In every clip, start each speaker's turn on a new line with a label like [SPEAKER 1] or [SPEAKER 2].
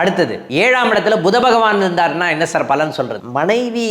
[SPEAKER 1] அடுத்தது 7ஆம் இடத்துல புத பகவான் இருந்தாருன்னா என்ன சார் பலன் சொல்றது? மனைவி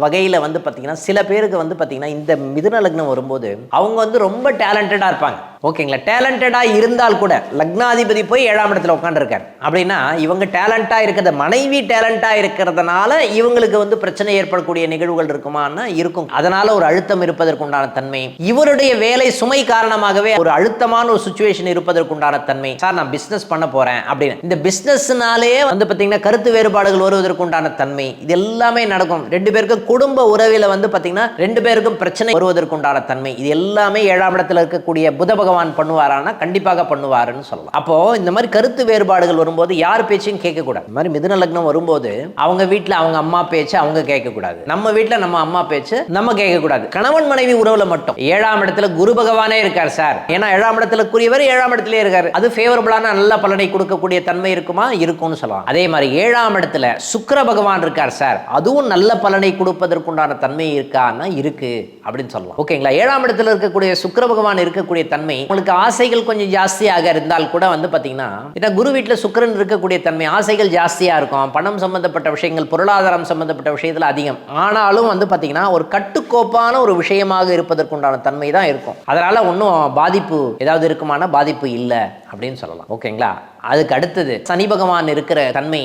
[SPEAKER 1] வகையில பாத்தீங்கன்னா சில பேருக்கு பாத்தீங்கன்னா இந்த மிதுன லக்னம் வரும்போது அவங்க ரொம்ப டேலண்டடா இருப்பாங்க. ஓகேங்களா? டேலண்டடா இருந்தால் கூட லக்னாதிபதி போய் 7ஆம் இடத்துல உட்காந்துருக்காரு அப்படின்னா இவங்க டேலண்டா இருக்கிறத மனைவி டேலண்டா இருக்கிறதுனால இவங்களுக்கு பிரச்சனை ஏற்படக்கூடிய நிகழ்வுகள் இருக்குமான்னா இருக்கும். அதனால ஒரு அழுத்தம் இருப்பதற்குண்டான தன்மை, இவருடைய வேலை சுமை காரணமாகவே ஒரு அழுத்தமான ஒரு சுச்சுவேஷன் இருப்பதற்குண்டான தன்மை. சார் நான் பிசினஸ் பண்ண போறேன் அப்படின்னு இந்த பிசினஸ்னால பாத்தீங்கன்னா கருத்து வேறுபாடுகள் வருவதற்கு உண்டான தன்மை, இது எல்லாமே நடக்கும். ரெண்டு பேருக்கும் குடும்ப உறவில பாத்தீங்கன்னா ரெண்டு பேருக்கும் பிரச்சனை வருவதற்கு உண்டான தன்மை, இது எல்லாமே 7ஆம் இடத்துல இருக்கக்கூடிய புத பகவான் பண்ணுவாரானா கண்டிப்பாக பண்ணுவாருன்னு சொல்லலாம். அப்போ இந்த மாதிரி கருத்து வேறுபாடுகள் வரும்போது யார் பேச்சையும் கேட்க கூடாது. இந்த மாதிரி மிதுன லக்னம் வரும்போது அவங்க வீட்டுல அவங்க அம்மா பேச்சு அவங்க கேட்க கூடாது, நம்ம வீட்டுல நம்ம அம்மா பேச்சு நம்ம கேட்க கூடாது. கணவன் மனைவி உறவுல மட்டும் 7ஆம் இடத்துல குரு பகவானே இருக்கார் சார், ஏன்னா 7ஆம் இடத்துல கூறியவர் 7ஆம் இடத்திலே இருக்காரு, அது ஃபேவரபிளான நல்ல பலனை கொடுக்கக்கூடிய தன்மை இருக்குமா? இருக்கும். அதே மாதிரி 7ஆம் இடத்துல சுக்கிர பகவான் இருக்கார் சார், அதுவும் நல்ல பலனை கொடுப்பதற்குண்டான தன்மை இருக்கான்னா இருக்கு அப்படின்னு சொல்லலாம். ஓகேங்களா? 7ஆம் இடத்துல இருக்கக்கூடிய சுக்கிர பகவான் இருக்கக்கூடிய தன்மை உங்களுக்கு ஆசைகள் கொஞ்சம் ஜாஸ்தியாக இருந்தால் கூட பாத்தீங்கன்னா குரு வீட்டுல சுக்கிரன் இருக்கக்கூடிய தன்மை ஆசைகள் ஜாஸ்தியா இருக்கும். பணம் சம்பந்தப்பட்ட விஷயங்கள், பொருளாதாரம் சம்பந்தப்பட்ட விஷயத்துல அதிகம். ஆனாலும் பாத்தீங்கன்னா ஒரு கட்டுக்கோப்பான ஒரு விஷயமாக இருப்பதற்குண்டான தன்மை தான் இருக்கும். அதனால ஒன்றும் பாதிப்பு ஏதாவது இருக்குமான பாதிப்பு இல்லை அப்படின்னு சொல்லலாம். ஓகேங்களா? அதுக்கு அடுத்தது சனி பகவான் இருக்கிற தன்மை